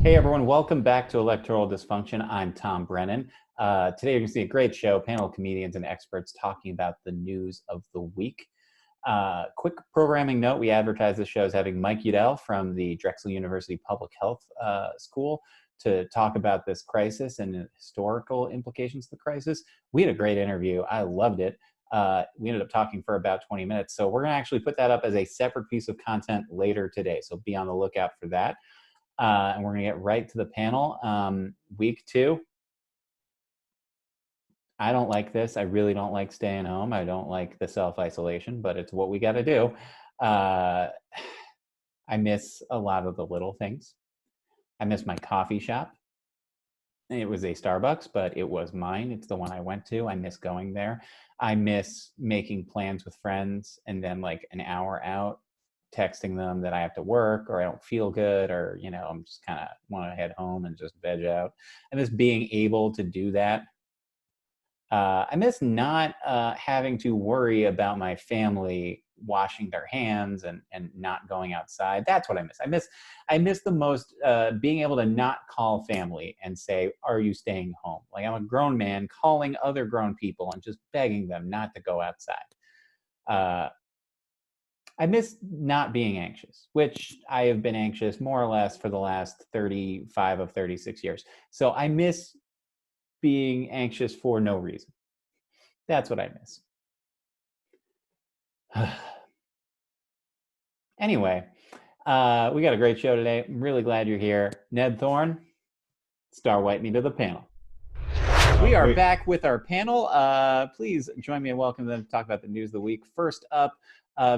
Hey everyone, welcome back to Electoral Dysfunction. I'm Tom Brennan. Today you're going to see a great show, panel of comedians and experts talking about the news of the week. Quick programming note, we advertise this show as having Mike Udell from the Drexel University Public Health School to talk about this crisis and the historical implications of the crisis. We had a great interview. I loved it. We ended up talking for about 20 minutes. So we're going to actually put that up as a separate piece of content later today. So be on the lookout for that. And we're going to get right to the panel. Week 2. I don't like this. I really don't like staying home. I don't like the self-isolation, but it's what we got to do. I miss a lot of the little things. I miss my coffee shop. It was a Starbucks, but it was mine. It's the one I went to. I miss going there. I miss making plans with friends and then like an hour out, texting them that I have to work or I don't feel good or, I'm just kind of want to head home and just veg out. I miss being able to do that. I miss not having to worry about my family washing their hands and not going outside. That's what I miss. I miss the most being able to not call family and say, are you staying home? Like I'm a grown man calling other grown people and just begging them not to go outside. I miss not being anxious, which I have been anxious more or less for the last 35 of 36 years. So I miss being anxious for no reason. That's what I miss. Anyway, we got a great show today. I'm really glad you're here. Ned Thorne, star white me to the panel. We are back with our panel. Please join me and welcome them to talk about the news of the week. First up,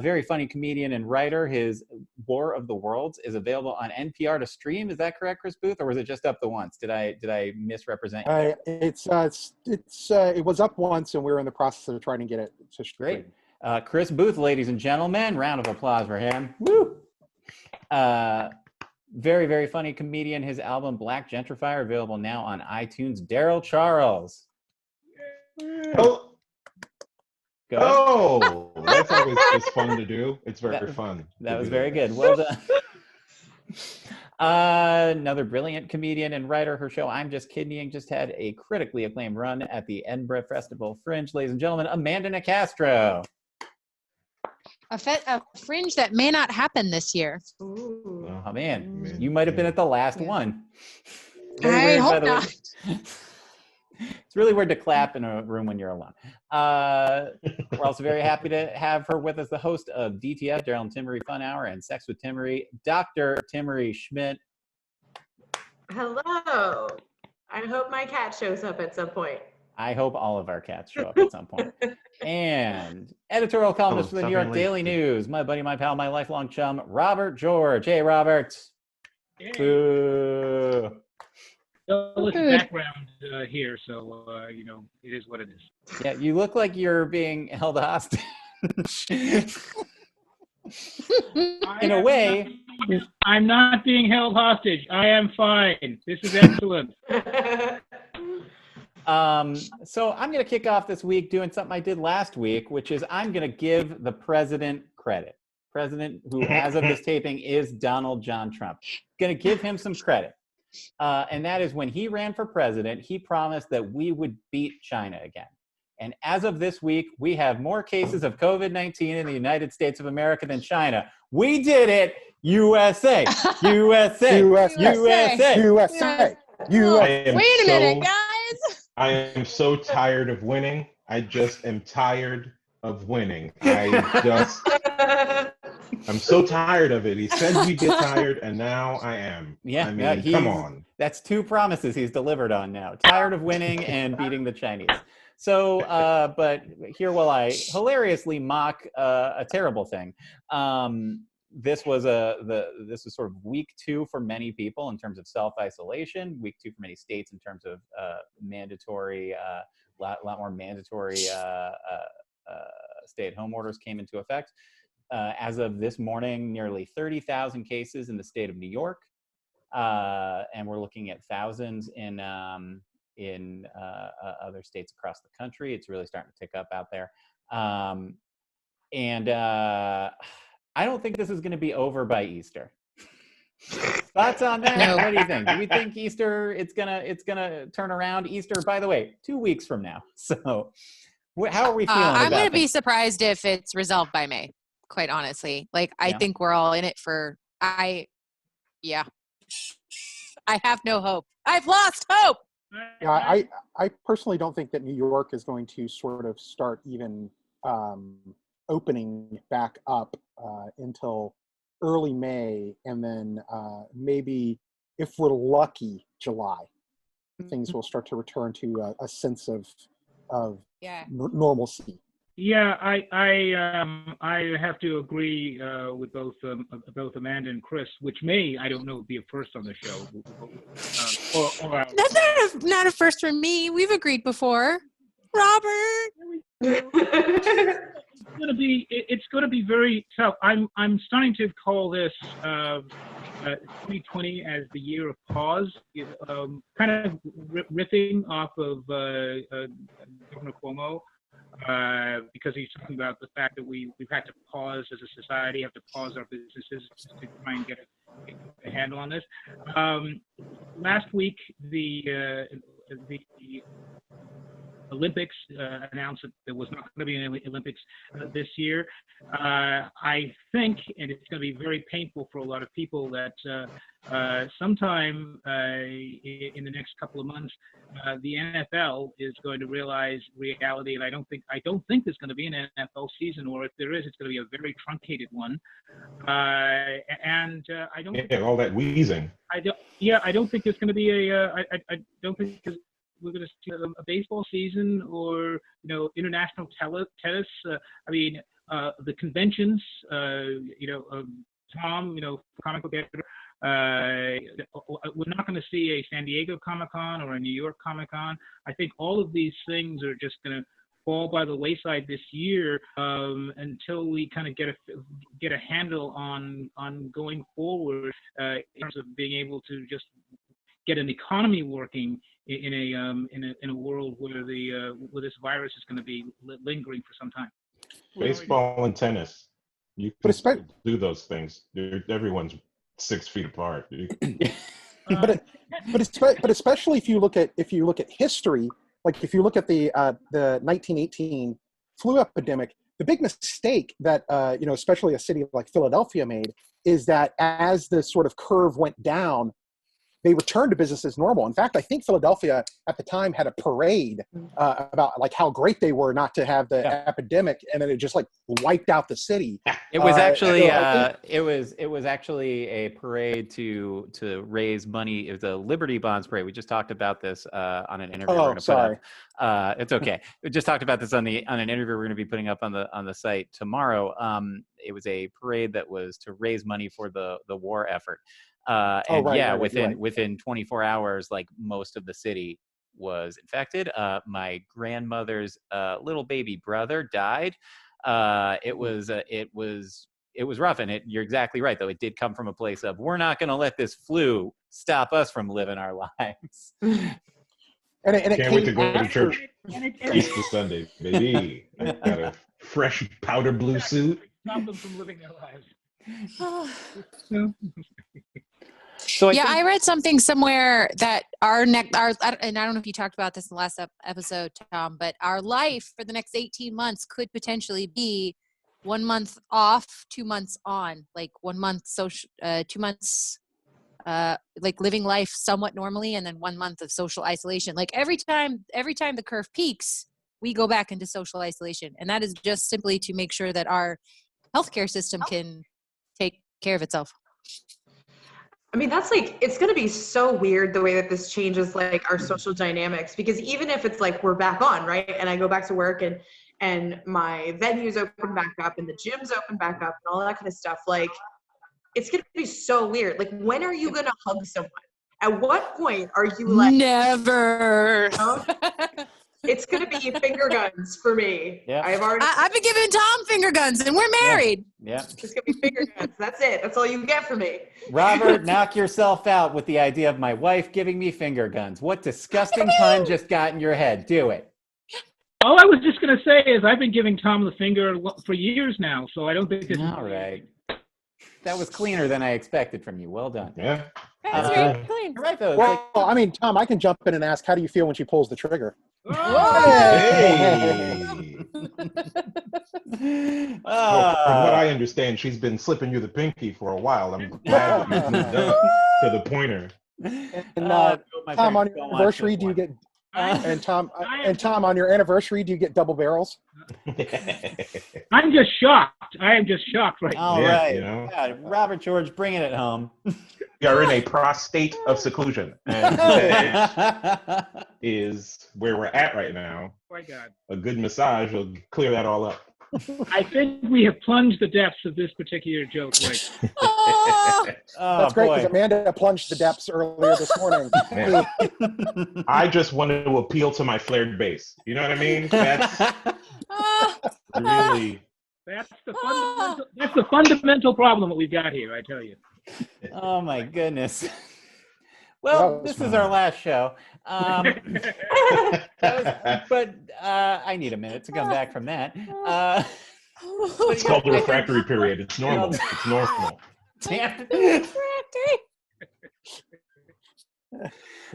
very funny comedian and writer. His War of the Worlds is available on NPR to stream. Is that correct, Chris Booth, or was it just up the once? Did I misrepresent you? It was up once, and we're in the process of trying to get it to stream. Great. Chris Booth, ladies and gentlemen, round of applause for him. Woo! Very, very funny comedian. His album Black Gentrifier available now on iTunes. Darryl Charles. Oh, that's always just fun to do. It's very fun. That was very good. Well done. Another brilliant comedian and writer. Her show, I'm Just Kidding, just had a critically acclaimed run at the Edinburgh Festival Fringe. Ladies and gentlemen, Amanda Nicastro. A fringe that may not happen this year. Ooh. Oh man, you might have been at the last one. I hope not. It's really weird to clap in a room when you're alone. We're also very happy to have her with us, the host of DTF, Darryl and Timaree Fun Hour, and Sex with Timaree, Dr. Timaree Schmit. Hello. I hope my cat shows up at some point. I hope all of our cats show up at some point. And editorial columnist for the New York Daily News, my buddy, my pal, my lifelong chum, Robert George. Hey, Robert. Hey. Boo. It's background here, so it is what it is. Yeah, you look like you're being held hostage. In a way. I'm not being held hostage. I am fine. This is excellent. So I'm going to kick off this week doing something I did last week, which is I'm going to give the president credit. President, who as of this taping is Donald John Trump. Going to give him some credit. And that is when he ran for president, he promised that we would beat China again. And as of this week, we have more cases of COVID-19 in the United States of America than China. We did it. USA, USA, USA, USA. Wait a minute, guys. I am so tired of winning. I just am tired of winning. I'm so tired of it. He said we'd get tired, and now I am. Yeah, I mean, come on. That's 2 promises he's delivered on now. Tired of winning and beating the Chinese. So, but here will I hilariously mock a terrible thing. This was sort of week 2 for many people in terms of self-isolation. Week 2 for many states in terms of mandatory, lot more mandatory stay-at-home orders came into effect. As of this morning, nearly 30,000 cases in the state of New York, and we're looking at thousands in other states across the country. It's really starting to tick up out there. And I don't think this is going to be over by Easter. Thoughts on that? No. What do you think? Do we think Easter it's gonna turn around? Easter, by the way, 2 weeks from now. So, how are we feeling I'm about going to be things? surprised if it's resolved by May, quite honestly. Like, I Yeah. think we're all in it yeah. I have no hope. I've lost hope. Yeah, I personally don't think that New York is going to sort of start even opening back up until early May, and then maybe, if we're lucky, July. Things will start to return to a sense of Yeah. normalcy. Yeah, I have to agree with both Amanda and Chris, which may, I don't know, be a first on the show. That's not a first for me. We've agreed before. Robert. It's gonna be very tough. I'm starting to call this 2020 as the year of pause, kind of riffing off of Governor Cuomo. Because he's talking about the fact that we've had to pause as a society, have to pause our businesses to try and get a handle on this. Last week, the Olympics announced that there was not going to be an Olympics this year. I think, and it's going to be very painful for a lot of people, that sometime in the next couple of months, the NFL is going to realize reality, and I don't think there's going to be an NFL season, or if there is, it's going to be a very truncated one. I don't. Yeah, all that wheezing. I don't think there's going to be I don't think we're going to see a baseball season or international tennis. The conventions. Tom, comic book editor. We're not going to see a San Diego Comic-Con or a New York Comic-Con. I think all of these things are just going to fall by the wayside this year until we kind of get a handle on going forward in terms of being able to just get an economy working in a world where where this virus is going to be lingering for some time. Baseball and tennis, you can do those things. Everyone's 6 feet apart. But especially if you look at history, like if you look at the 1918 flu epidemic, the big mistake that especially a city like Philadelphia made is that as the sort of curve went down, they returned to business as normal. In fact, I think Philadelphia at the time had a parade about like how great they were not to have the epidemic, and then it just like wiped out the city. It was actually it was actually a parade to raise money. It was a Liberty Bonds parade. We just talked about this on an interview. Oh, sorry. It's okay. We just talked about this on an interview we're going to be putting up on the site tomorrow. It was a parade that was to raise money for the war effort. Within 24 hours, like most of the city was infected. My grandmother's little baby brother died. It was rough, and you're exactly right, though. It did come from a place of, we're not going to let this flu stop us from living our lives. And it can't wait to go to church Easter Sunday, baby. I got a fresh powder blue suit. Stop them from living their lives. So I read something somewhere that and I don't know if you talked about this in the last episode, Tom, but our life for the next 18 months could potentially be 1 month off, 2 months on, like 1 month 2 months like living life somewhat normally, and then 1 month of social isolation. Like every time the curve peaks, we go back into social isolation, and that is just simply to make sure that our healthcare system can take care of itself. I mean, that's like, it's going to be so weird the way that this changes like our social dynamics, because even if it's like we're back on, right, and I go back to work and my venues open back up and the gyms open back up and all that kind of stuff, like it's going to be so weird. Like, when are you going to hug someone? At what point are you like, never? It's going to be finger guns for me. Yeah. I've been giving Tom finger guns, and we're married. Yeah. It's going to be finger guns. That's it. That's all you get from me. Robert, knock yourself out with the idea of my wife giving me finger guns. What disgusting pun just got in your head? Do it. All I was just going to say is I've been giving Tom the finger for years now, so I don't think it's... All right. That was cleaner than I expected from you. Well done. Yeah. That's very clean. You're right, though. It's Well, like, I mean, Tom, I can jump in and ask, how do you feel when she pulls the trigger? Hey. Well, from what Ah. I understand, she's been slipping you the pinky for a while. I'm glad that you've moved up to the pointer. And my Tom, on parents your don't watch anniversary, this do you one. get and Tom am- on your anniversary, do you get double barrels? I'm just shocked. I am just shocked right now. All Yeah, right. you know. God, Robert George, bringing it home. You're in a prostate of seclusion, and that is where we're at right now. Oh my God. A good massage will clear that all up. I think we have plunged the depths of this particular joke right now. Oh, That's great because boy. Amanda plunged the depths earlier this morning. Man, I just wanted to appeal to my flared bass. You know what I mean? That's really. That's the fundamental problem that we've got here, I tell you. Oh my goodness. Well, this is our last show. But I need a minute to come back from that. It's called the refractory period. It's normal. It's normal. Damn it.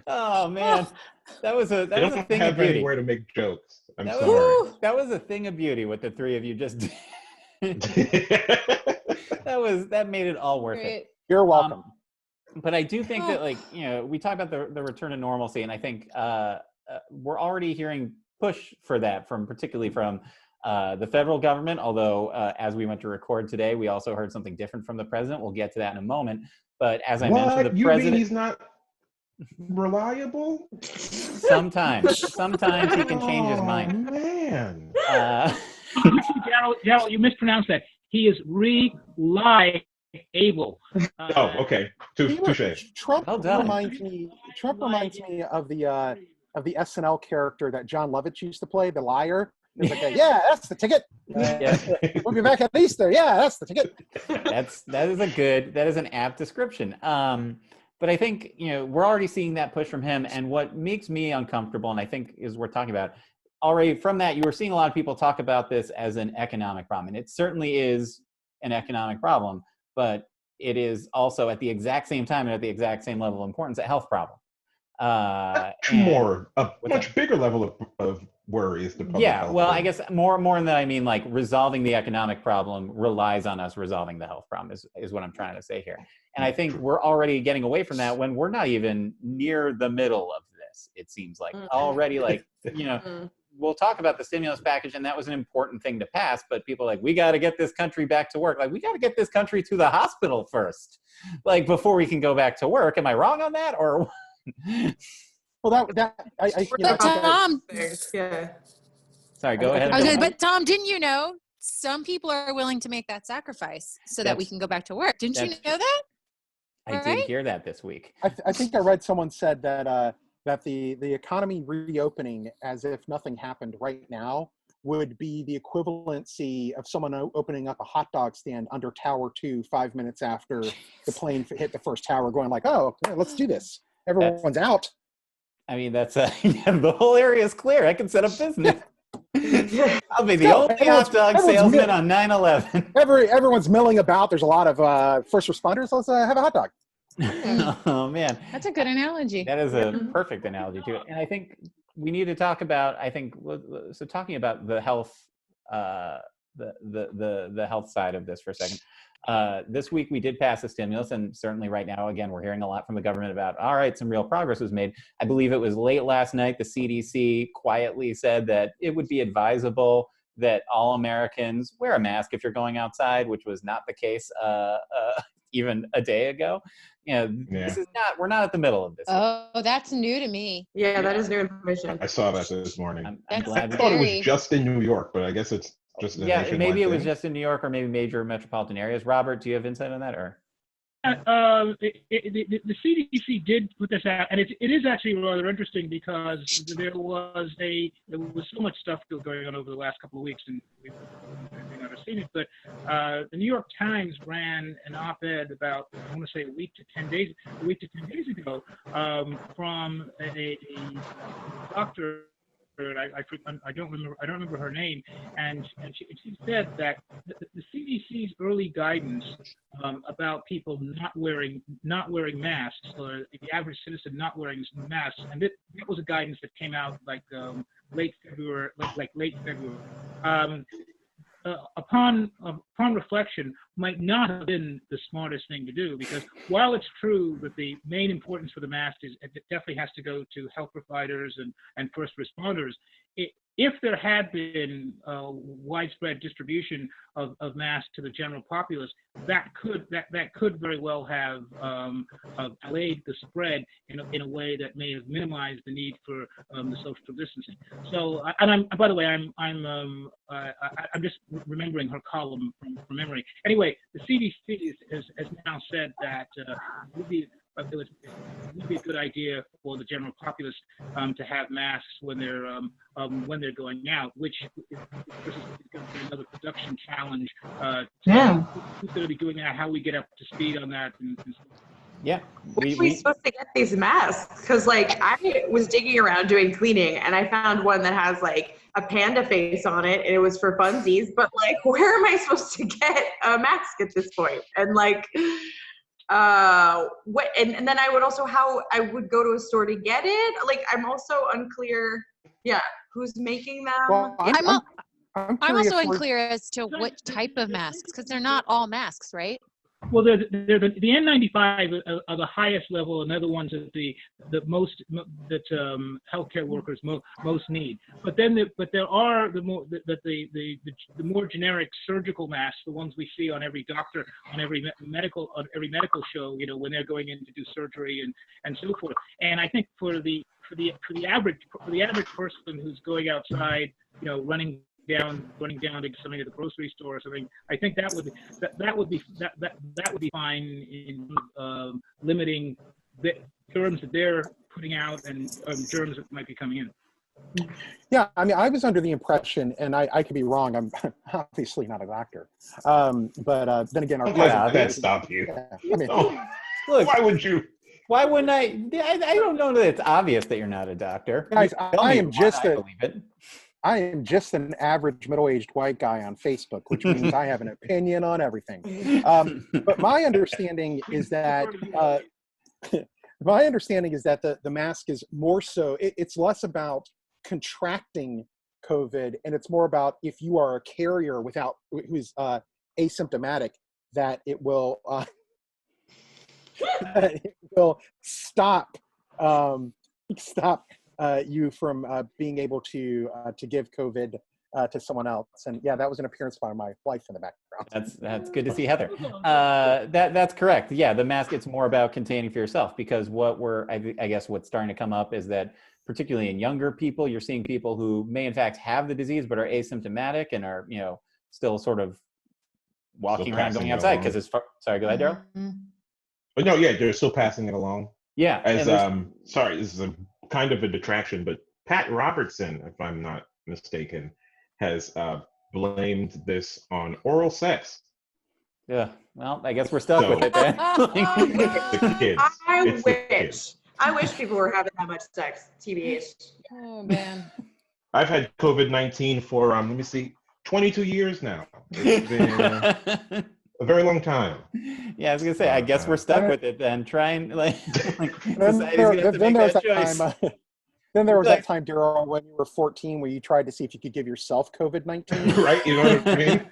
Oh man, that was a They don't thing of have beauty. anywhere to make jokes. I'm That sorry. was, that was a thing of beauty what the three of you just did. that made it all worth it. You're welcome. But I do think that, like, you know, we talk about the return to normalcy, and I think we're already hearing push for that particularly from the federal government. Although as we went to record today, we also heard something different from the president. We'll get to that in a moment. But as I mentioned, the president, mean he's not reliable? sometimes he can change his mind. Oh man. Darryl, you mispronounced that. He is reliable. Oh, okay. Touche. Trump Well done. reminds me of the SNL character that John Lovitz used to play, the liar. He's like, yeah, that's the ticket. Yeah. We'll be back at Easter. Yeah, that's the ticket. That is an apt description. But I think, you know, we're already seeing that push from him, and what makes me uncomfortable, and I think is worth talking about, already from that, you were seeing a lot of people talk about this as an economic problem, and it certainly is an economic problem, but it is also at the exact same time and at the exact same level of importance a health problem. A much bigger level of worry is the public health. Well, I guess more than that, I mean, like, resolving the economic problem relies on us resolving the health problem is what I'm trying to say here. And I think we're already getting away from that when we're not even near the middle of this. It seems like already, like, you know, we'll talk about the stimulus package, and that was an important thing to pass, but people are like, we got to get this country back to work. Like, we got to get this country to the hospital first, like, before we can go back to work. Am I wrong on that? Or Well, Tom, Yeah. sorry, go ahead. but Tom, didn't you know some people are willing to make that sacrifice so that we can go back to work? Didn't you know that? I did hear that this week. I think I read someone said that the economy reopening as if nothing happened right now would be the equivalency of someone opening up a hot dog stand under Tower 2 5 minutes after the plane hit the first tower, going like, oh, yeah, let's do this. Everyone's out. I mean, that's the whole area is clear. I can set up business. I'll be the only hot dog salesman on 9/11. Everyone's milling about. There's a lot of first responders. Let's have a hot dog. Oh man, That's a good analogy. that is a perfect analogy to it. And I think we need to talk about. Talking about the health, the health side of this for a second. This week we did pass a stimulus, and certainly right now, again, we're hearing a lot from the government about, all right, some real progress was made. I believe it was late last night, the CDC quietly said that it would be advisable that all Americans wear a mask if you're going outside, which was not the case even a day ago. You know, This is not, we're not at the middle of this. Oh, that's new to me. Yeah, that is new information. I saw that this morning. I'm glad. I thought it was just in New York, but I guess it's just maybe it was just in New York or maybe major metropolitan areas. Robert, do you have insight on that, or? The CDC did put this out, and it is actually rather interesting because there was so much stuff going on over the last couple of weeks, and we may not have seen it. But the New York Times ran an op-ed about, I want to say, a week to 10 days ago, from a doctor I don't remember her name, and she said that the CDC's early guidance about people not wearing masks, or the average citizen not wearing masks, and that was a guidance that came out like late February. Upon reflection, might not have been the smartest thing to do, because while it's true that the main importance for the mask is, it definitely has to go to health providers and first responders. If there had been widespread distribution of masks to the general populace, that could very well have allayed the spread in a way that may have minimized the need for the social distancing. So, and by the way, I'm just remembering her column from memory. Anyway, the CDC has now said that it would be a good idea for the general populace to have masks when they're going out, which is going to be another production challenge. Who's going to be doing that? How we get up to speed on that? Yeah. Where are we supposed to get these masks? Because I was digging around doing cleaning, and I found one that has a panda face on it, and it was for funsies. But where am I supposed to get a mask at this point? And what? And then I would also how I would go to a store to get it. I'm also unclear. Yeah, who's making them? Well, I'm also unclear as to what type of masks, because they're not all masks, right? Well, they're the N95 are the highest level, and they're the ones that most healthcare workers most need. But there are the more generic surgical masks, the ones we see on every doctor, on every medical show, when they're going in to do surgery and so forth. And I think for the average person who's going outside, running down to something at the grocery store or something, I think that would be fine in limiting the germs that they're putting out and germs that might be coming in. Yeah, I mean, I was under the impression, and I could be wrong. I'm obviously not a doctor, but then again, our that stop you. Yeah, I mean, Look, why would you? Why wouldn't I? I don't know that it's obvious that you're not a doctor. Guys, I am just an average middle-aged white guy on Facebook, which means I have an opinion on everything. But my understanding is that the mask is more so. It's less about contracting COVID, and it's more about if you are a carrier who's asymptomatic, that it will stop you from being able to give COVID to someone else. And yeah, that was an appearance by my wife in the background. That's good to see, Heather. That's correct. Yeah, the mask, it's more about containing for yourself, because I guess what's starting to come up is that particularly in younger people, you're seeing people who may in fact have the disease but are asymptomatic and are still sort of walking around, going outside because it's sorry, go ahead, Darryl. But no, yeah, they're still passing it along. Yeah. Sorry, this is a kind of a detraction, but Pat Robertson, if I'm not mistaken, has blamed this on oral sex. Yeah, well, I guess we're stuck with it then. The kids. I wish people were having that much sex, TBH. Oh, man. I've had COVID-19 for, 22 years now. It's been a very long time. Yeah, I was going to say, I guess we're stuck with it then. Trying, Then there was that time, Darryl, when you were 14, where you tried to see if you could give yourself COVID-19. Right, you know what I mean?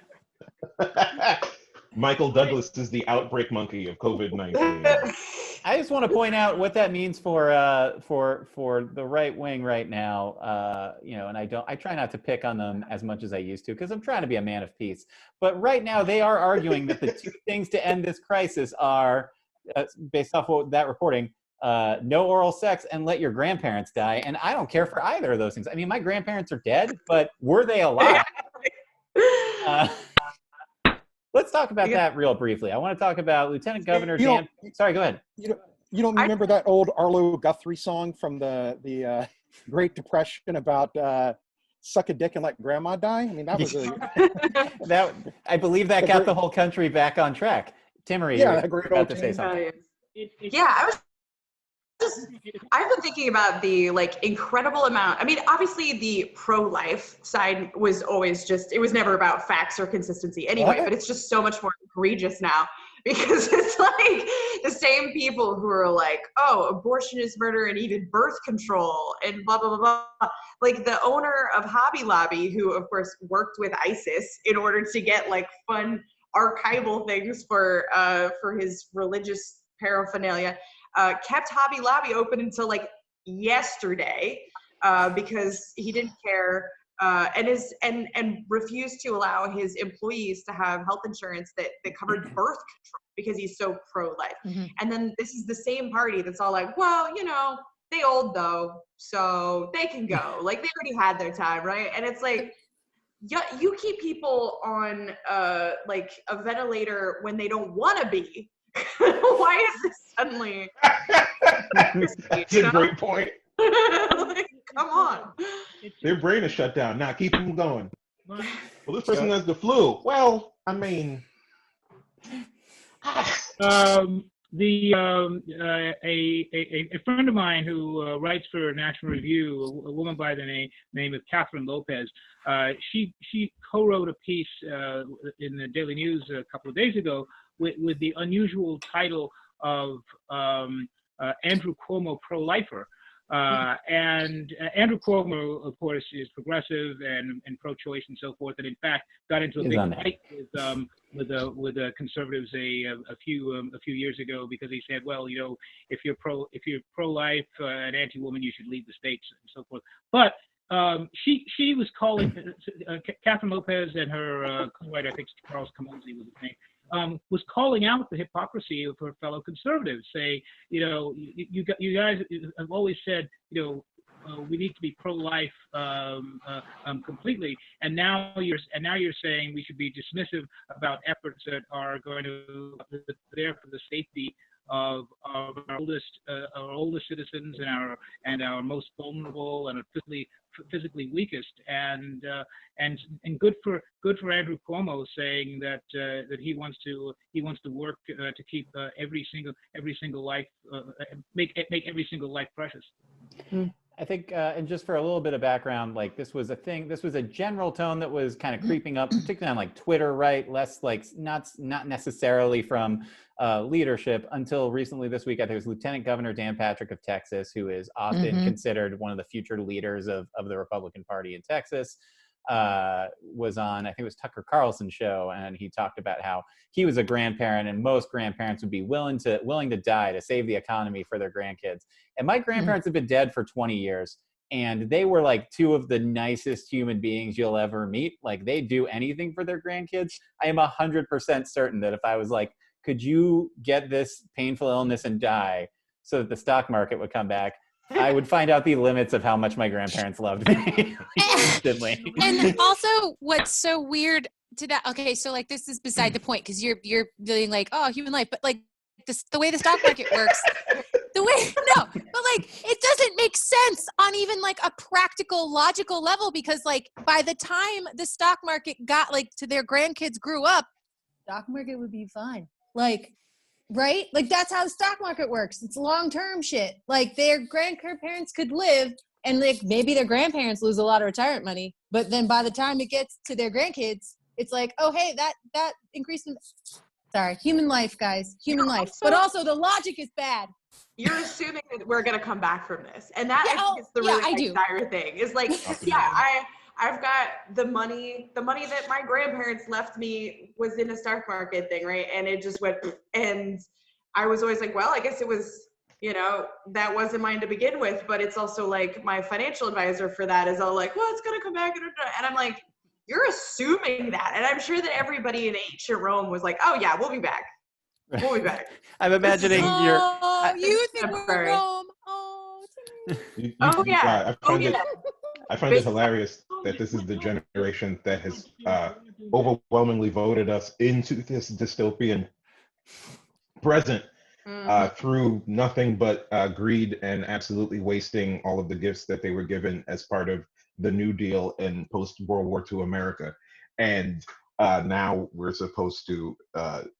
Michael Douglas is the outbreak monkey of COVID-19. I just want to point out what that means for the right wing right now. And I try not to pick on them as much as I used to, because I'm trying to be a man of peace. But right now they are arguing that the two things to end this crisis are, based off of that reporting, no oral sex and let your grandparents die. And I don't care for either of those things. I mean, my grandparents are dead, but were they alive? Let's talk about that real briefly. I want to talk about Lieutenant Governor Dan. Sorry, go ahead. You don't remember that old Arlo Guthrie song from the Great Depression about suck a dick and let grandma die? I mean, that was I believe that got the whole country back on track. Timaree, yeah, that great about old to say something. Yeah, I was just I've been thinking about the like incredible amount. I mean, obviously the pro-life side was always just, it was never about facts or consistency anyway, but it's just so much more egregious now because it's like the same people who are like, oh, abortion is murder and even birth control and blah, blah, blah, blah. Like the owner of Hobby Lobby, who of course worked with ISIS in order to get like fun archival things for his religious paraphernalia, kept Hobby Lobby open until like yesterday because he didn't care and refused to allow his employees to have health insurance that covered birth control because he's so pro-life. And then this is the same party that's all like, well, you know, they old though, so they can go. Like they already had their time, right? And it's like, yeah, you keep people on like a ventilator when they don't want to be. Why is this suddenly? That's a great point. Like, come on. Their brain is shut down. Now keep them going. Well, this person has the flu. Well, I mean, a friend of mine who writes for National Review, a woman by the name of Catherine Lopez, she co-wrote a piece in the Daily News a couple of days ago with the unusual title of Andrew Cuomo pro-lifer. And Andrew Cuomo, of course, is progressive and pro-choice and so forth, and in fact got into a big fight with the conservatives a few years ago because he said, well, you know, if you're pro-life and anti-woman, you should leave the states and so forth. But she was calling Catherine Lopez and her co-writer, I think Charles Camozzi was his name. Was calling out the hypocrisy of her fellow conservatives, saying, you know, you guys have always said, you know, we need to be pro-life completely, and now you're saying we should be dismissive about efforts that are going to be there for the safety of our oldest citizens and our most vulnerable and physically weakest, and good for Andrew Cuomo saying that he wants to work to keep every single life make every single life precious. I think, and just for a little bit of background, like this was a general tone that was kind of creeping up, particularly on like Twitter, right? Less like not necessarily from leadership until recently this week. I think it was Lieutenant Governor Dan Patrick of Texas, who is often considered one of the future leaders of the Republican Party in Texas, was on, I think it was Tucker Carlson's show, and he talked about how he was a grandparent and most grandparents would be willing to die to save the economy for their grandkids. And my grandparents have been dead for 20 years, and they were like two of the nicest human beings you'll ever meet. Like they do anything for their grandkids. I am 100% certain that if I was like, could you get this painful illness and die so that the stock market would come back, I would find out the limits of how much my grandparents loved me instantly. And also what's so weird to that, okay, so like this is beside the point because you're feeling like, oh, human life, but like the way the stock market works, but like it doesn't make sense on even like a practical, logical level, because like by the time the stock market got like to their grandkids grew up, stock market would be fine. Like, right? Like that's how the stock market works. It's long-term shit. Like their grandparents could live and like maybe their grandparents lose a lot of retirement money, but then by the time it gets to their grandkids, it's like, oh, hey, that increased in, sorry, human life, guys, human life. But also the logic is bad. You're assuming that we're going to come back from this. And that I think is the really dire thing. Is like, I've got the money that my grandparents left me was in a stock market thing, right? And it just went, and I was always like, well, I guess it was, you know, that wasn't mine to begin with, but it's also like my financial advisor for that is all like, well, it's going to come back. And I'm like, you're assuming that. And I'm sure that everybody in ancient Rome was like, oh yeah, we'll be back. We'll be back. I'm imagining you think we're Rome. I find it hilarious that this is the generation that has overwhelmingly voted us into this dystopian present through nothing but greed and absolutely wasting all of the gifts that they were given as part of the New Deal in post-World War II America. And now we're supposed to,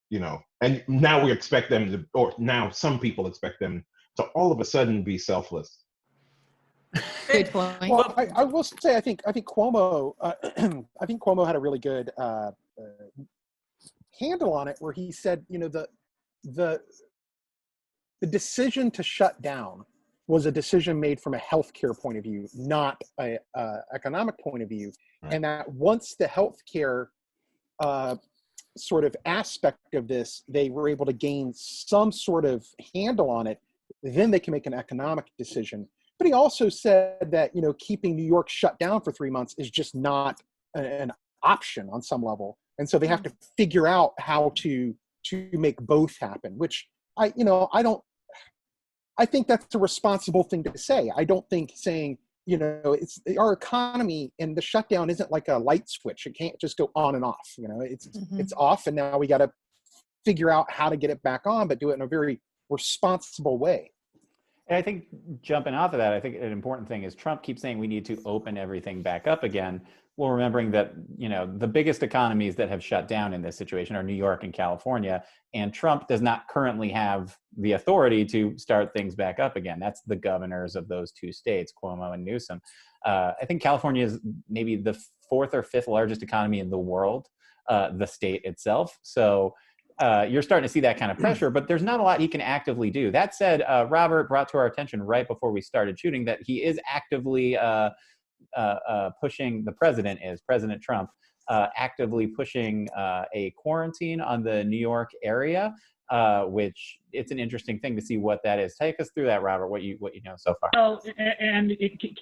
you know, and now we expect them to, or now some people expect them to all of a sudden be selfless. Good point. Well, I will say I think Cuomo I think Cuomo had a really good handle on it, where he said, you know, the decision to shut down was a decision made from a healthcare point of view, not a economic point of view, Right. and that once the healthcare sort of aspect of this, they were able to gain some sort of handle on it, then they can make an economic decision. But he also said that, you know, keeping New York shut down for 3 months is just not an option on some level. And so they have to figure out how to make both happen, which I think that's a responsible thing to say. I don't think saying, you know, it's our economy and the shutdown isn't like a light switch. It can't just go on and off. You know, it's off, and now we got to figure out how to get it back on, but do it in a very responsible way. And I think jumping off of that, I think an important thing is Trump keeps saying we need to open everything back up again. Well, remembering that, you know, the biggest economies that have shut down in this situation are New York and California, and Trump does not currently have the authority to start things back up again. That's the governors of those two states, Cuomo and Newsom. I think California is maybe the fourth or fifth largest economy in the world, the state itself. So you're starting to see that kind of pressure, but there's not a lot he can actively do. That said, Robert brought to our attention right before we started shooting that he is actively pushing, President Trump, actively pushing a quarantine on the New York area, which it's an interesting thing to see what that is. Take us through that, Robert, what you know so far. Well, and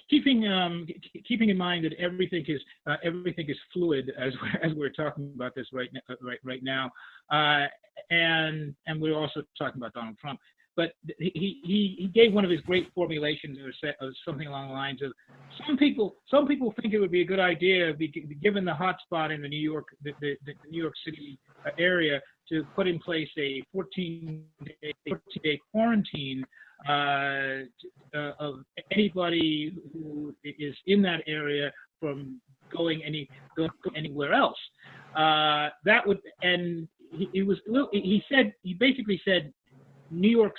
keeping in mind that everything is fluid as we're talking about this right now, and we're also talking about Donald Trump. But he gave one of his great formulations of something along the lines of some people think it would be a good idea, given the hotspot in the New York City area, to put in place a 14-day quarantine of anybody who is in that area from going anywhere else. That would, and he basically said New York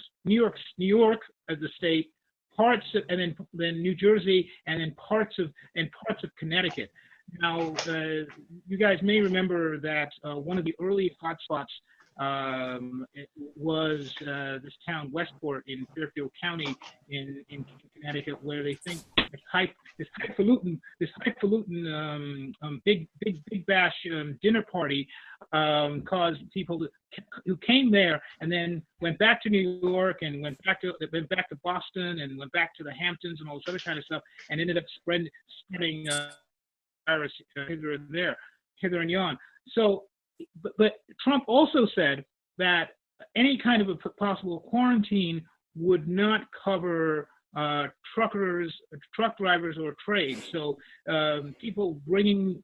as the state, parts of, and then New Jersey, and then parts of Connecticut. Now, you guys may remember that one of the early hotspots was this town Westport in Fairfield County in Connecticut, where they think this highfalutin big bash dinner party caused people who came there and then went back to New York and went back to Boston and went back to the Hamptons and all this other kind of stuff, and ended up spreading virus hither and yon. So, but Trump also said that any kind of a possible quarantine would not cover truckers, truck drivers, or trade. So people bringing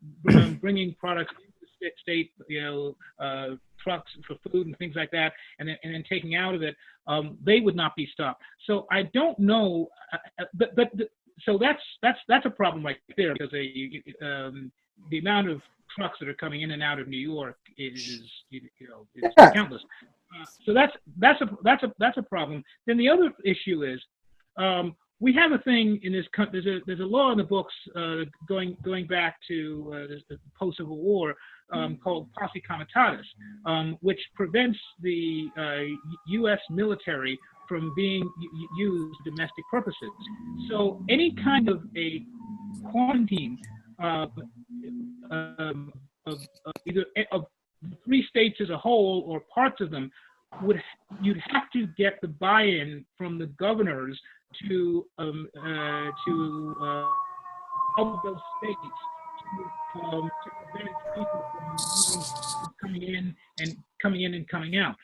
products into the state, trucks for food and things like that, and then taking out of it, they would not be stopped. So I don't know, so that's a problem right there, because the amount of trucks that are coming in and out of New York is countless. So that's a problem. Then the other issue is we have a thing in this country. There's a law in the books going back to the post-Civil War called Posse Comitatus, which prevents the U.S. military from being used for domestic purposes. So any kind of a quarantine of either of the three states as a whole or parts of them, you'd have to get the buy-in from the governors to help those states to prevent people from coming in and coming out.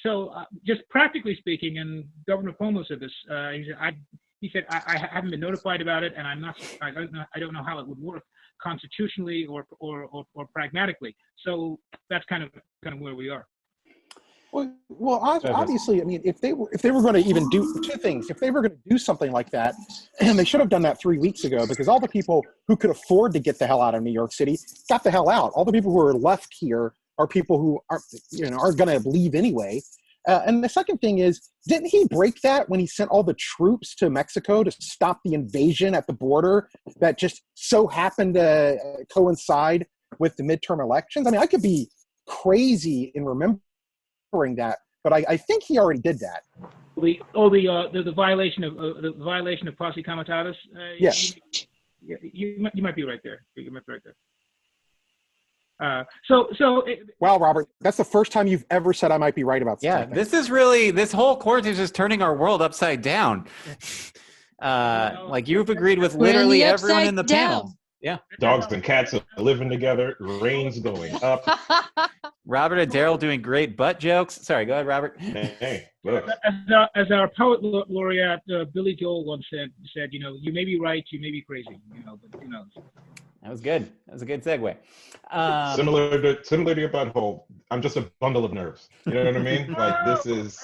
So just practically speaking, and Governor Cuomo said this, he said, I haven't been notified about it, and I don't know how it would work constitutionally or pragmatically. So that's kind of where we are. Well, obviously, I mean, if they were going to even do two things, if they were going to do something like that, and they should have done that 3 weeks ago, because all the people who could afford to get the hell out of New York City got the hell out. All the people who are left here are people who are going to leave anyway. And the second thing is, didn't he break that when he sent all the troops to Mexico to stop the invasion at the border that just so happened to coincide with the midterm elections? I mean, I could be crazy in remembering that, but I think he already did that. The violation of posse comitatus. Yes. You might be right there. You might be right there. Wow, Robert, that's the first time you've ever said I might be right about something. Yeah, this is really, this whole quarantine is just turning our world upside down. Like you've agreed with literally everyone in the panel. Yeah. Dogs and cats are living together. Rain's going up. Robert and Darryl doing great butt jokes. Sorry, go ahead, Robert. Hey, look. As our poet laureate Billy Joel once said, you know, you may be right, you may be crazy, you know, but who knows. That was good. That was a good segue. Similar to your butthole, I'm just a bundle of nerves. You know what I mean? Like this is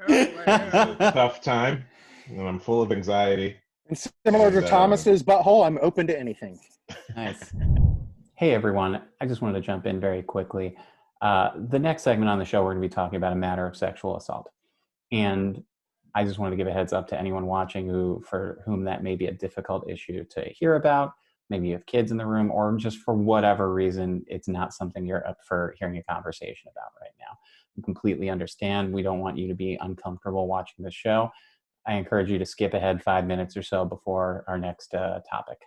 a tough time, and I'm full of anxiety. And similar to Thomas's butthole, I'm open to anything. Nice. Hey, everyone. I just wanted to jump in very quickly. The next segment on the show, we're going to be talking about a matter of sexual assault. And I just wanted to give a heads up to anyone watching for whom that may be a difficult issue to hear about. Maybe you have kids in the room, or just for whatever reason, it's not something you're up for hearing a conversation about right now. We completely understand. We don't want you to be uncomfortable watching this show. I encourage you to skip ahead 5 minutes or so before our next topic.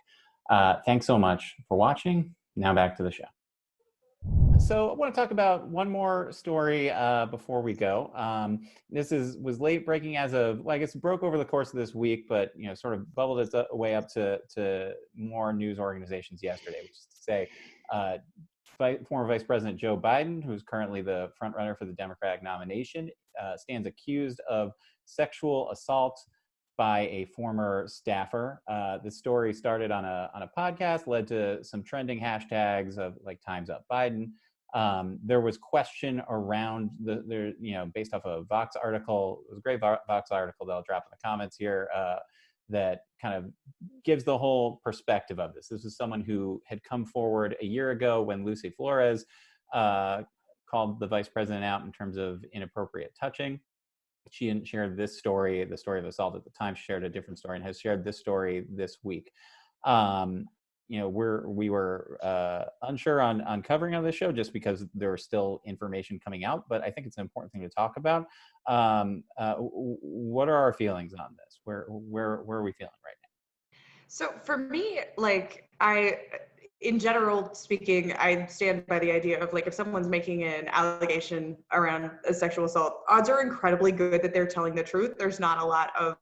Thanks so much for watching. Now back to the show. So I want to talk about one more story before we go. This was late breaking as of, well, I guess it broke over the course of this week, but sort of bubbled its way up to more news organizations yesterday, which is to say former Vice President Joe Biden, who's currently the frontrunner for the Democratic nomination, stands accused of sexual assault by a former staffer. The story started on a podcast, led to some trending hashtags of like Time's Up Biden. There was question around based off a Vox article. It was a great Vox article that I'll drop in the comments here that kind of gives the whole perspective of this. This is someone who had come forward a year ago when Lucy Flores called the vice president out in terms of inappropriate touching. She didn't share this story, the story of assault at the time. She shared a different story and has shared this story this week. We were unsure on covering on this show just because there was still information coming out, but I think it's an important thing to talk about. What are our feelings on this? Where are we feeling right now? So for me, in general speaking, I stand by the idea of like, if someone's making an allegation around a sexual assault, odds are incredibly good that they're telling the truth. There's not a lot of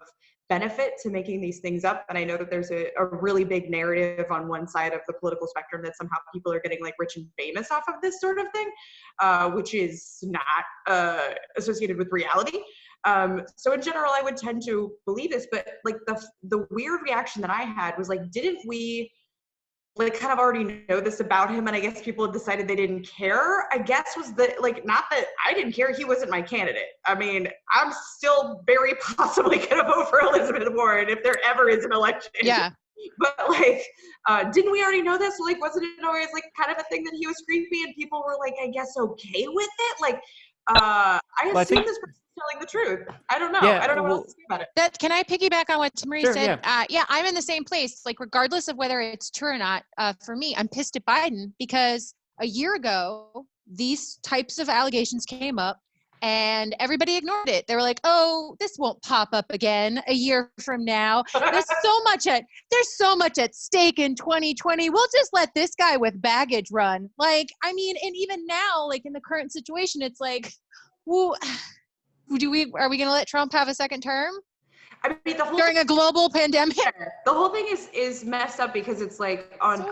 benefit to making these things up. And I know that there's a really big narrative on one side of the political spectrum that somehow people are getting like rich and famous off of this sort of thing, which is not associated with reality. So in general, I would tend to believe this, but like the weird reaction that I had was like, didn't we like kind of already know this about him? And I guess people have decided they didn't care, I guess was not that I didn't care. He wasn't my candidate. I mean, I'm still very possibly going to vote for Elizabeth Warren if there ever is an election. Yeah. But didn't we already know this? Like, wasn't it always like kind of a thing that he was creepy and people were like, I guess okay with it? I assume this person's telling the truth. I don't know. Yeah, I don't know what else to say about it. Can I piggyback on what Timaree Sure, said? yeah. I'm in the same place. Like, regardless of whether it's true or not, for me, I'm pissed at Biden because a year ago, these types of allegations came up and everybody ignored it. They were like, oh, this won't pop up again a year from now. There's so much at stake in 2020. We'll just let this guy with baggage run. And even now, in the current situation, it's like, well, are we going to let Trump have a second term? I mean, during a global pandemic? The whole thing is messed up because it's so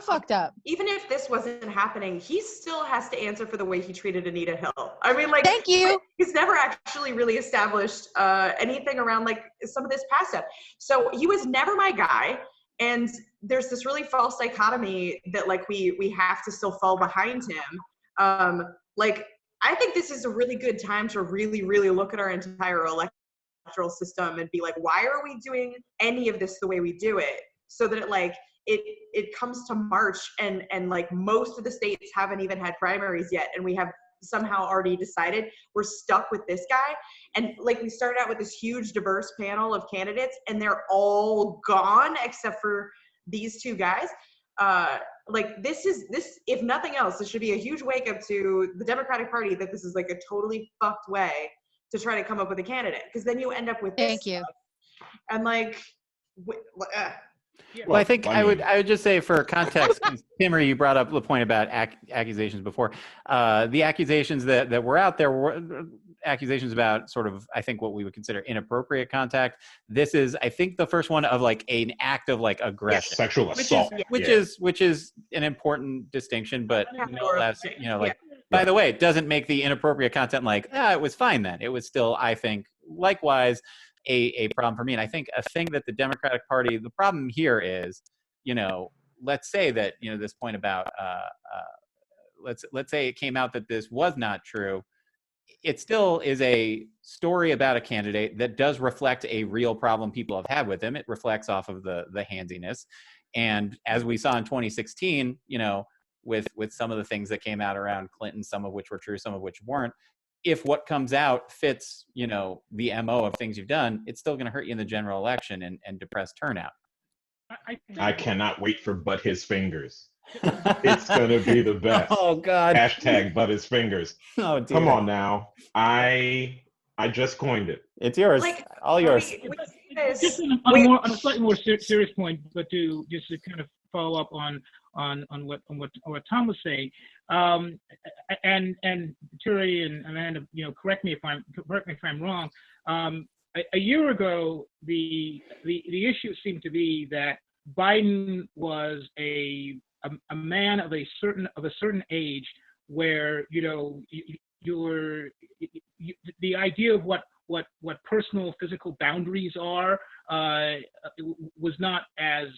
fucked up. Even if this wasn't happening, he still has to answer for the way he treated Anita Hill. I mean, thank you. He's never actually really established anything around some of this past stuff. So he was never my guy. And there's this really false dichotomy that we have to still fall behind him. I think this is a really good time to really, really look at our entire electoral system and be like, why are we doing any of this the way we do it? So that it comes to March and most of the states haven't even had primaries yet, and we have somehow already decided. We're stuck with this guy. And like, we started out with this huge diverse panel of candidates, and they're all gone except for these two guys. Like, this, if nothing else, this should be a huge wake up to the Democratic Party that this is like a totally fucked way to try to come up with a candidate, because then you end up with this Thank you. stuff. And like, Well, I think I would just say, for context, 'cause Timaree, you brought up the point about accusations before. The accusations that were out there were accusations about sort of, I think, what we would consider inappropriate contact. This is, I think, the first one of like an act of like aggression, Yes, sexual assault, which is an important distinction, but no less, like, Yeah. by the way, it doesn't make the inappropriate content like, it was fine then. It was still, I think, likewise, a problem for me. And I think a thing that the Democratic Party, the problem here is, let's say that, this point about, let's say it came out that this was not true. It still is a story about a candidate that does reflect a real problem people have had with him. It reflects off of the handsiness. And as we saw in 2016, with some of the things that came out around Clinton, some of which were true, some of which weren't, if what comes out fits, the MO of things you've done, it's still going to hurt you in the general election and depress turnout. I cannot wait for But His Fingers. It's going to be the best. Oh, God. Hashtag But His Fingers. Oh, dear. Come on now. I just coined it. It's yours. Like, all yours. Just on a slightly more serious point, but to kind of follow up on what Tom was saying, and Timaree and Amanda, correct me if I'm wrong. A year ago, the issue seemed to be that Biden was a man of a certain age, where the idea of what personal physical boundaries are was not as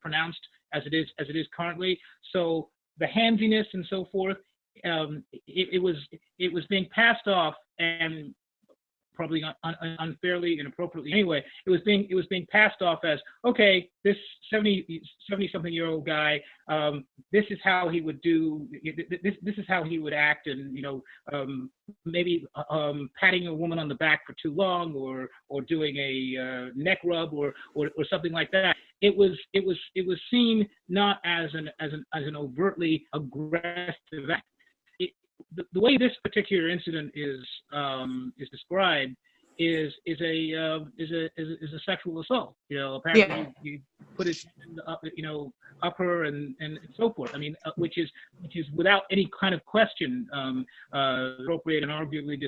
pronounced as it is currently. So the handsiness and so forth, it was being passed off, and probably unfairly, inappropriately anyway. It was being passed off as, okay, this 70-something-year-old guy, this is how he would do, this is how he would act, and maybe patting a woman on the back for too long, or doing a neck rub, or something like that. It was seen not as an overtly aggressive act. The way this particular incident is described is a sexual assault. Apparently you put his hand up, up her and so forth. I mean, which is without any kind of question appropriate and arguably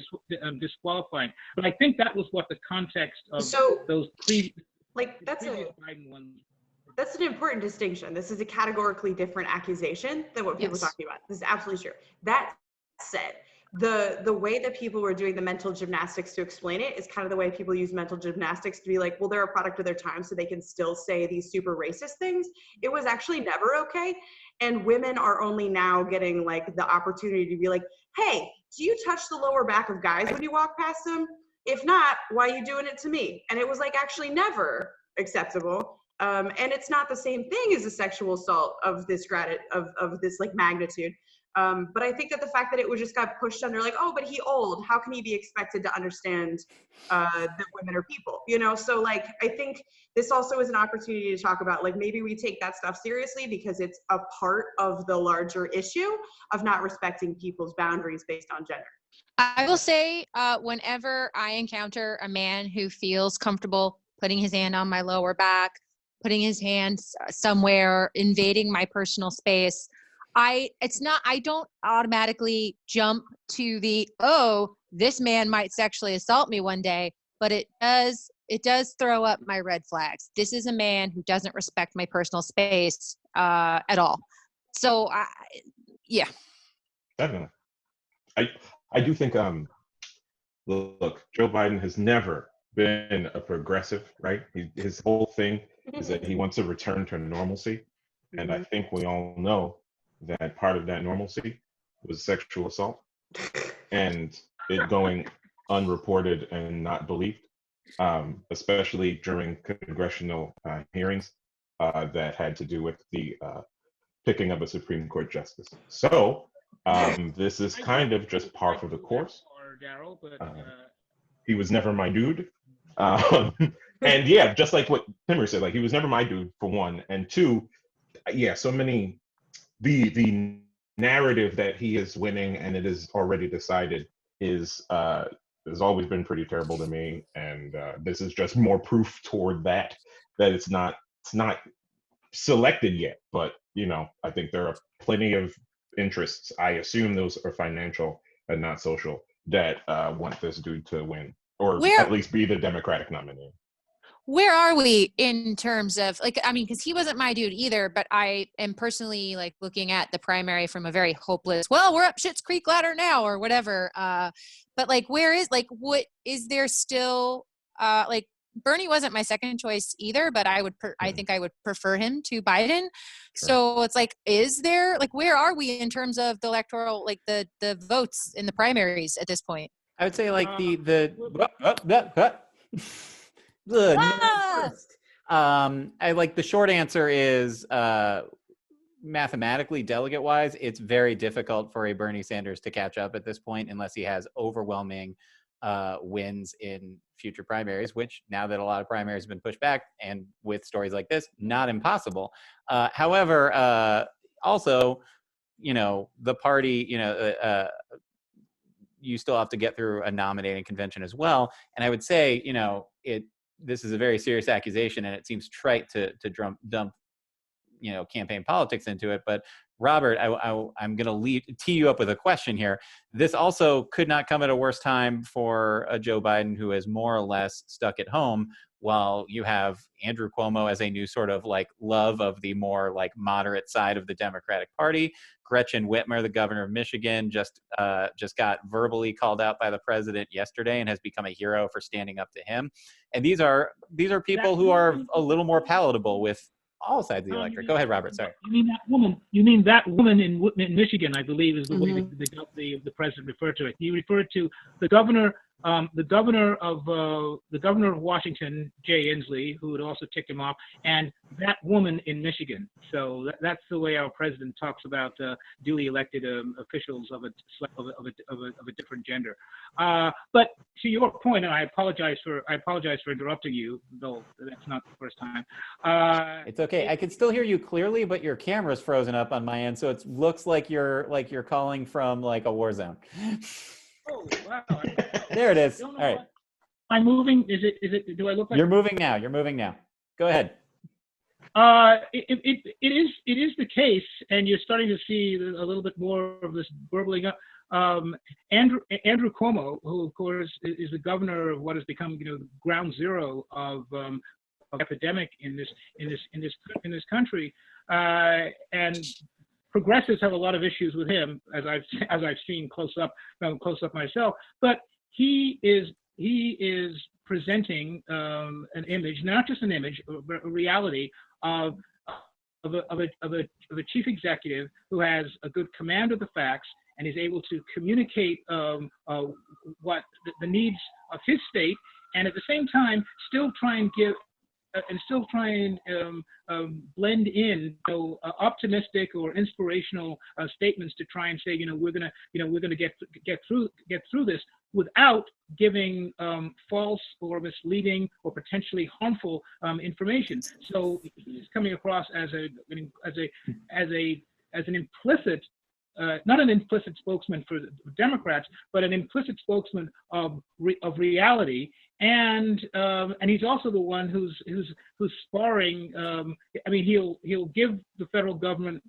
disqualifying. But I think that was what the context of those previous Biden ones. That's an important distinction. This is a categorically different accusation than what people are talking about. This is absolutely true. That said, the way that people were doing the mental gymnastics to explain it is kind of the way people use mental gymnastics to be like, well, they're a product of their time, so they can still say these super racist things. It was actually never okay. And women are only now getting like the opportunity to be like, hey, do you touch the lower back of guys when you walk past them? If not, why are you doing it to me? And it was like actually never acceptable. And it's not the same thing as a sexual assault of this of this like magnitude. But I think that the fact that it was just got pushed under like, oh, but he old, how can he be expected to understand that women are people, So like, I think this also is an opportunity to talk about like, maybe we take that stuff seriously because it's a part of the larger issue of not respecting people's boundaries based on gender. I will say, whenever I encounter a man who feels comfortable putting his hand on my lower back, putting his hands somewhere, invading my personal space, I don't automatically jump to the, oh, this man might sexually assault me one day, but it does throw up my red flags. This is a man who doesn't respect my personal space at all. So, yeah. Definitely. I do think, look, Joe Biden has never been a progressive, right? His whole thing is that he wants a return to normalcy. And I think we all know that part of that normalcy was sexual assault and it going unreported and not believed, especially during congressional hearings that had to do with the picking of a Supreme Court justice. So This is kind of just par for the course. Darryl, but He was never my dude. And yeah, just like what Timaree said, like he was never my dude for one, and two, yeah, so many the narrative that he is winning and it is already decided is has always been pretty terrible to me, and this is just more proof toward that it's not selected yet, but you know, I think there are plenty of interests. I assume those are financial and not social that want this dude to win, or at least be the Democratic nominee. Where are we in terms of, like, I mean, because he wasn't my dude either, but I am personally like looking at the primary from a very hopeless, well, we're up Schitt's Creek ladder now or whatever. But like, where is, like, what is there still, like, Bernie wasn't my second choice either, but I think I would prefer him to Biden. Sure. So it's like, is there, like, where are we in terms of the electoral, like the votes in the primaries at this point? I would say like I like the short answer is mathematically, delegate wise, it's very difficult for a Bernie Sanders to catch up at this point unless he has overwhelming wins in future primaries, which now that a lot of primaries have been pushed back and with stories like this, not impossible. However, also, you know, the party, you know, you still have to get through a nominating convention as well. And I would say, you know, this is a very serious accusation, and it seems trite to dump, you know, campaign politics into it. But Robert, I'm going to tee you up with a question here. This also could not come at a worse time for a Joe Biden who is more or less stuck at home, while you have Andrew Cuomo as a new sort of like love of the more like moderate side of the Democratic Party. Gretchen Whitmer, the governor of Michigan, just got verbally called out by the president yesterday and has become a hero for standing up to him. And these are people who are a little more palatable with all sides of the electorate. Go ahead, Robert. Sorry. You mean that woman? You mean that woman in Michigan? I believe is the way the president referred to it. He referred to the governor of Washington, Jay Inslee, who would also tick him off, and that woman in Michigan. So that's the way our president talks about duly elected officials of a different gender. But to your point, and I apologize for interrupting you, though that's not the first time. It's okay. I can still hear you clearly, but your camera's frozen up on my end, so it looks like you're calling from like a war zone. Oh wow! There it is. All right. I'm moving. Is it? Do I look like? You're moving now. Go ahead. It is the case, and you're starting to see a little bit more of this burbling up. Andrew Cuomo, who of course is the governor of what has become, you know, ground zero of epidemic in this country, and progressives have a lot of issues with him, as I've seen close up myself. But he is presenting an image, not just an image, but a reality of a chief executive who has a good command of the facts and is able to communicate what the needs of his state, and at the same time still try and give. And still try and blend in, you know, optimistic or inspirational statements to try and say, you know, we're gonna get through this without giving false or misleading or potentially harmful information. So he's coming across as an implicit. Not an implicit spokesman for the Democrats, but an implicit spokesman of reality, and he's also the one who's sparring. I mean, he'll give the federal government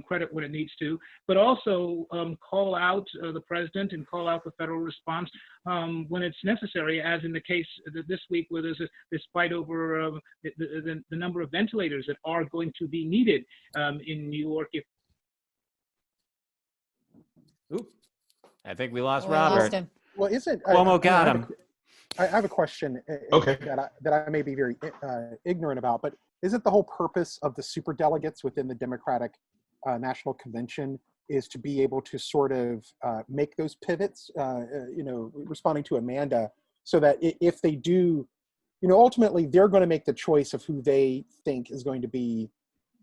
credit when it needs to, but also call out the president and call out the federal response when it's necessary, as in the case this week where there's this fight over the number of ventilators that are going to be needed in New York. Oop. I think we lost Robert. Well, isn't Cuomo got him? I have a question. Okay. That I may be very ignorant about, but isn't the whole purpose of the superdelegates within the Democratic National Convention is to be able to sort of make those pivots? You know, responding to Amanda, so that if they do, you know, ultimately they're going to make the choice of who they think is going to be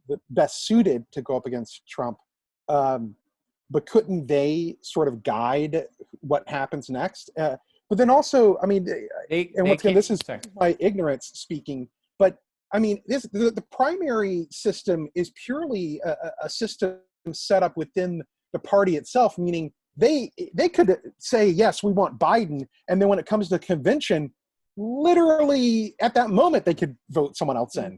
the best suited to go up against Trump. but couldn't they sort of guide what happens next? But then also, I mean, and once again, this is my ignorance speaking, but I mean, the primary system is purely a system set up within the party itself, meaning they could say, yes, we want Biden, and then when it comes to convention, literally at that moment they could vote someone else in,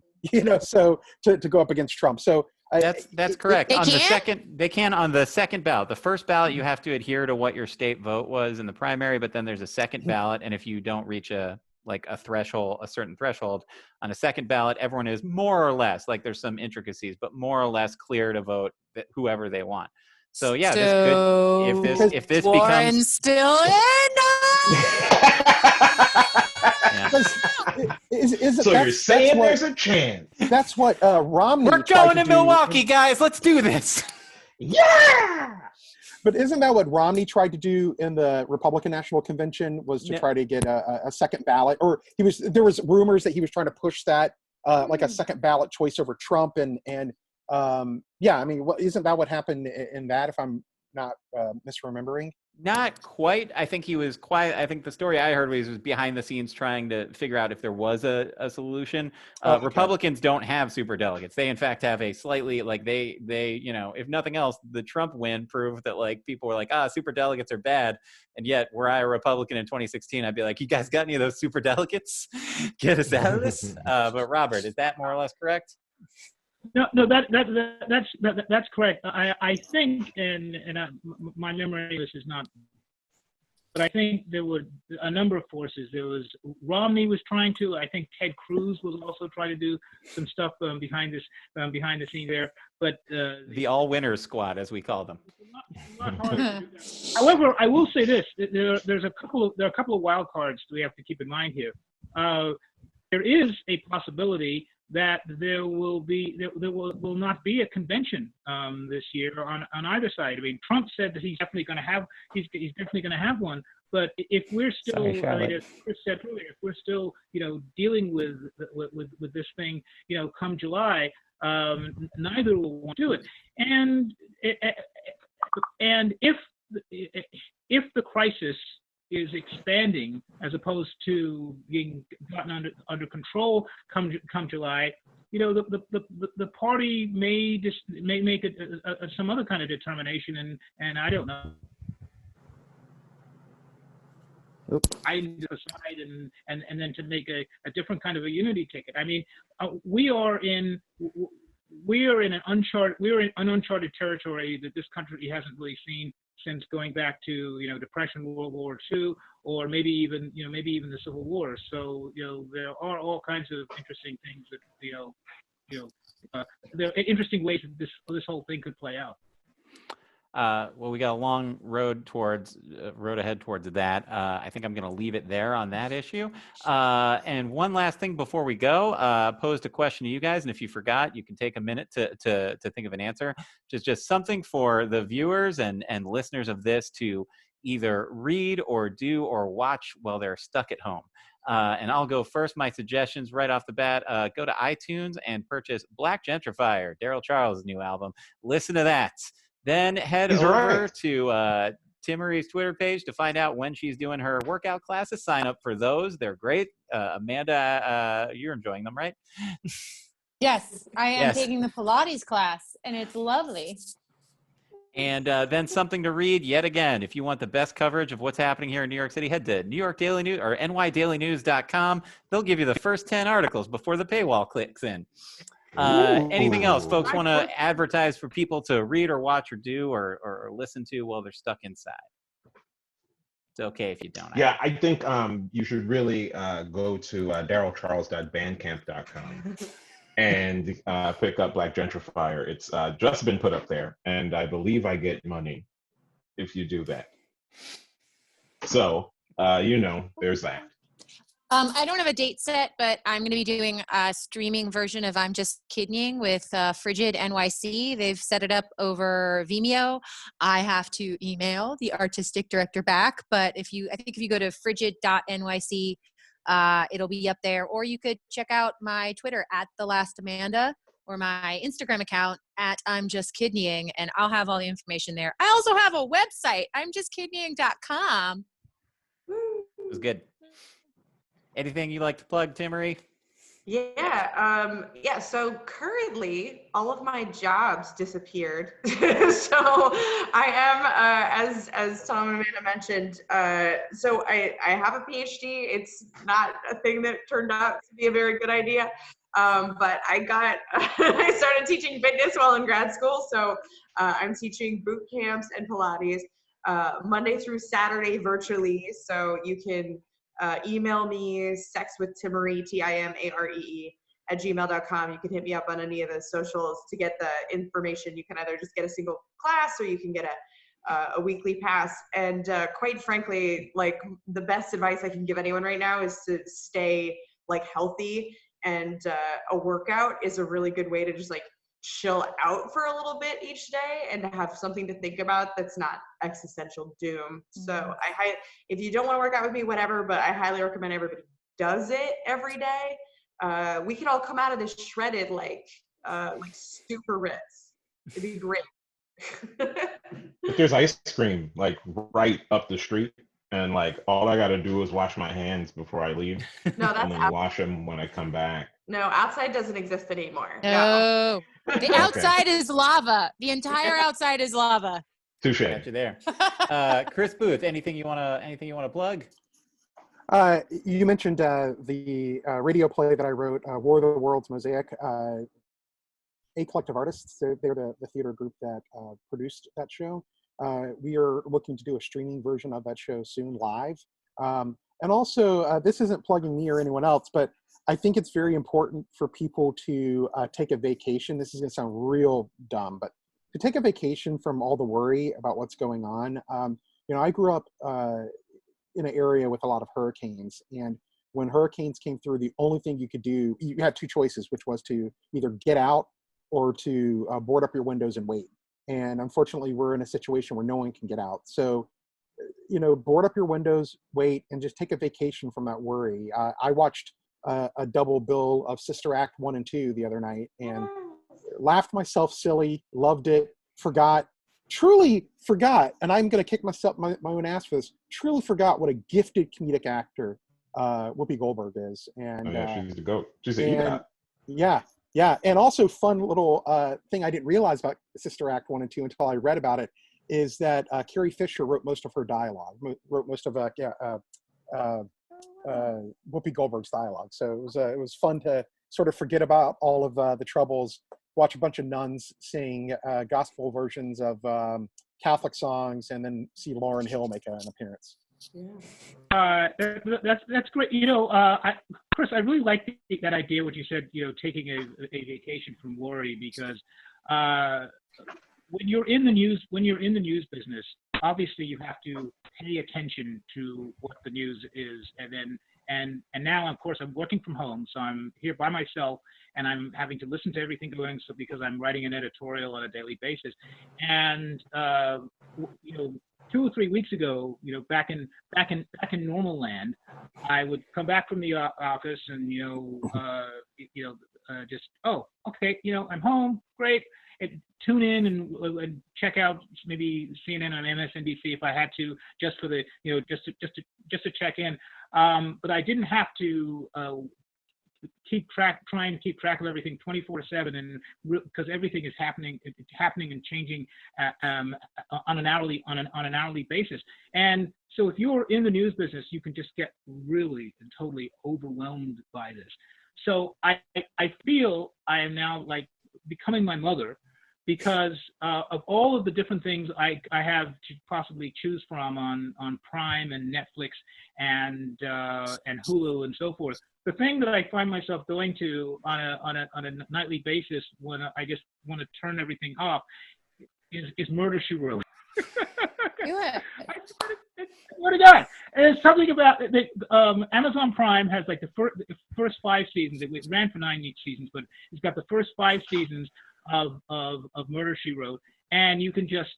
so to go up against Trump. So that's correct. They can on the second ballot. The first ballot, you have to adhere to what your state vote was in the primary, but then there's a second ballot, and if you don't reach a certain threshold on a second ballot, everyone is more or less, like there's some intricacies, but more or less clear to vote whoever they want. So yeah, this could, if this Warren's becomes still in. So you're saying there's a chance? That's what Romney. We're going to Milwaukee, guys. Let's do this. Yeah. But isn't that what Romney tried to do in the Republican National Convention? Was to try to get a second ballot, or there was rumors that he was trying to push that like a second ballot choice over Trump, and yeah, I mean, isn't that what happened in that? If I'm not misremembering. Not quite. I think he was quiet. I think the story I heard was he was behind the scenes trying to figure out if there was a solution. Okay. Republicans don't have super delegates. They in fact have a slightly they if nothing else, the Trump win proved that people were like, super delegates are bad. And yet were I a Republican in 2016, I'd be like, you guys got any of those super delegates? Get us out of this. But Robert, is that more or less correct? No, that's correct. I think, and my memory of this is not, but I think there were a number of forces. There was Romney was trying to. I think Ted Cruz was also trying to do some stuff behind the scene there. But the all winners squad, as we call them. Not hard to do that. However, I will say this: there are a couple of wild cards we have to keep in mind here. There is a possibility that there will not be a convention this year on either side. I mean, Trump said that he's definitely going to have one. But if we're still, as Chris said earlier, if we're still dealing with this thing, come July, neither will want to do it. And if the crisis is expanding as opposed to being gotten under control come July, the party may make some other kind of determination, and I don't know. I decide and then to make a different kind of a unity ticket. I mean, we are in an uncharted territory that this country hasn't really seen since going back to Depression, World War II, or maybe even the Civil War. So there are all kinds of interesting things that there are interesting ways that this whole thing could play out. Well, we got a long road ahead towards that. I think I'm going to leave it there on that issue. And one last thing before we go, posed a question to you guys, and if you forgot, you can take a minute to think of an answer. Just something for the viewers and listeners of this to either read or do or watch while they're stuck at home. And I'll go first. My suggestions right off the bat, go to iTunes and purchase Black Gentrifier, Darryl Charles' new album. Listen to that. Then head over to Timaree's Twitter page to find out when she's doing her workout classes. Sign up for those. They're great. Amanda, you're enjoying them, right? Yes, I am taking the Pilates class, and it's lovely. And then something to read yet again. If you want the best coverage of what's happening here in New York City, head to New York Daily News or nydailynews.com. They'll give you the first 10 articles before the paywall clicks in. Anything else folks want to advertise for people to read or watch or do or listen to while they're stuck inside? It's okay if you don't. Yeah, I think you should really go to darrylcharles.bandcamp.com and pick up Black Gentrifier. It's just been put up there, and I believe I get money if you do that. So, there's that. I don't have a date set, but I'm going to be doing a streaming version of I'm Just Kidneying with Frigid NYC. They've set it up over Vimeo. I have to email the artistic director back, but if you go to frigid.nyc, it'll be up there. Or you could check out my Twitter @TheLastAmanda or my Instagram account at I'm Just Kidneying, and I'll have all the information there. I also have a website, imjustkidneying.com. It was good. Anything you like to plug, Timaree? Yeah. So currently, all of my jobs disappeared. So I am, as Tom and Amanda mentioned. So I have a PhD. It's not a thing that turned out to be a very good idea. But I started teaching fitness while in grad school. So I'm teaching boot camps and Pilates Monday through Saturday virtually. So you can email me sexwithtimaree, Timaree @gmail.com. You can hit me up on any of the socials to get the information. You can either just get a single class or you can get a weekly pass. And quite frankly, like the best advice I can give anyone right now is to stay like healthy, and a workout is a really good way to just like chill out for a little bit each day and to have something to think about that's not existential doom. So if you don't want to work out with me, whatever, but I highly recommend everybody does it every day. We can all come out of this shredded like super Ritz. It'd be great. If there's ice cream like right up the street, and like all I gotta do is wash my hands before I leave, No, and then wash them when I come back. No, outside doesn't exist anymore. No. The outside is lava. The entire outside is lava. Touche. Got you there. Chris Booth, anything you wanna plug? You mentioned the radio play that I wrote, War of the Worlds Mosaic. A Collective Artists, they're the theater group that produced that show. We are looking to do a streaming version of that show soon, live. And also, this isn't plugging me or anyone else, but I think it's very important for people to take a vacation. This is going to sound real dumb, but to take a vacation from all the worry about what's going on. I grew up in an area with a lot of hurricanes, and when hurricanes came through, the only thing you could do, you had two choices, which was to either get out or to board up your windows and wait. And unfortunately, we're in a situation where no one can get out. So, board up your windows, wait, and just take a vacation from that worry. I watched a double bill of Sister Act 1 and 2 the other night and laughed myself silly, loved it, truly forgot, and I'm going to kick myself my own ass for this, truly forgot what a gifted comedic actor Whoopi Goldberg is. And she's the GOAT. She's an EGOT. Yeah. And also fun little thing I didn't realize about Sister Act 1 and 2 until I read about it is that Carrie Fisher wrote most of her dialogue, wrote most of Whoopi Goldberg's dialogue. So it was fun to sort of forget about all of the troubles, watch a bunch of nuns sing gospel versions of Catholic songs, and then see Lauryn Hill make an appearance. That's great. Chris, I really like that idea, what you said, taking a vacation from worry, because when you're in the news business, obviously you have to pay attention to what the news is, and now, of course, I'm working from home, so I'm here by myself, and I'm having to listen to everything going. So because I'm writing an editorial on a daily basis, and 2 or 3 weeks ago, back in normal land, I would come back from the office and I'm home, great. And tune in and check out maybe CNN on MSNBC if I had to, just for the just to check in. But I didn't have to trying to keep track of everything 24/7, and because everything is happening and changing on an hourly basis. And so if you're in the news business, you can just get really and totally overwhelmed by this. So I feel I am now like becoming my mother, because of all of the different things I have to possibly choose from on Prime and Netflix and Hulu and so forth. The thing that I find myself going to on a nightly basis when I just want to turn everything off is Murder, She Wrote. Do it. I swear to God. And it's something about Amazon Prime has like the first 5 seasons. It ran for 9 seasons, but it's got the first 5 seasons of Murder, She Wrote, and you can just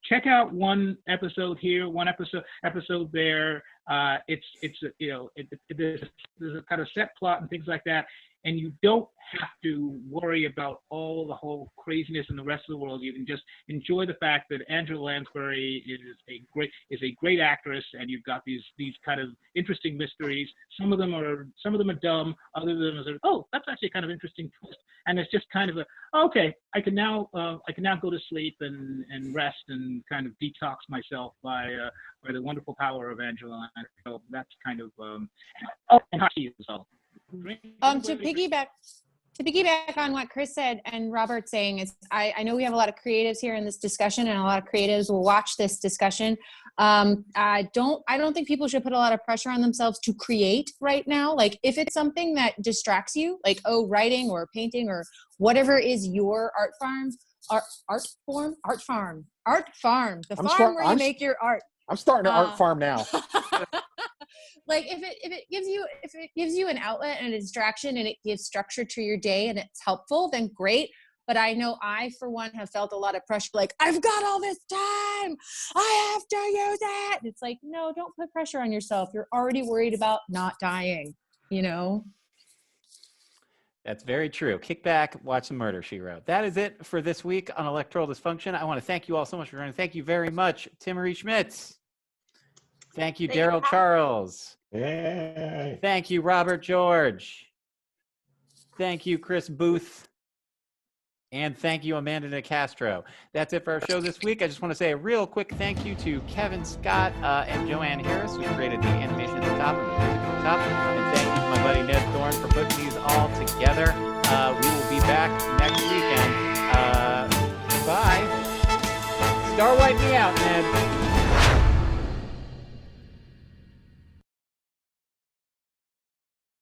check out one episode here, one episode there. There's a kind of set plot and things like that, and you don't have to worry about all the whole craziness in the rest of the world. You can just enjoy the fact that Angela Lansbury is a great actress, and you've got these kind of interesting mysteries. Some of them are dumb. Other of them are, oh, that's actually kind of interesting twist. And it's just kind of okay, I can now go to sleep and rest and kind of detox myself by the wonderful power of Angela. So that's kind of and hockey as well. To piggyback on what Chris said and Robert's saying is, I know we have a lot of creatives here in this discussion, and a lot of creatives will watch this discussion. I don't think people should put a lot of pressure on themselves to create right now. Like, if it's something that distracts you, like writing or painting or whatever is your art farm, the farm where you make your art. I'm starting an art farm now. Like if it gives you an outlet and a distraction, and it gives structure to your day, and it's helpful, then great. But I know I, for one, have felt a lot of pressure. Like, I've got all this time, I have to use it. It's like, no, don't put pressure on yourself. You're already worried about not dying. That's very true. Kick back, watch the Murder, She Wrote. That is it for this week on Electoral Dysfunction. I want to thank you all so much for joining. Thank you very much, Timaree Schmit. Thank you, Darryl Charles. Yay. Thank you, Robert George. Thank you, Chris Booth. And thank you, Amanda Nicastro. That's it for our show this week. I just want to say a real quick thank you to Kevin Scott and Joanne Harris, who created the animation at the top and the music at the top. And thank you to my buddy Ned Thorne for putting these all together. We will be back next weekend. Bye. Star wipe me out, Ned.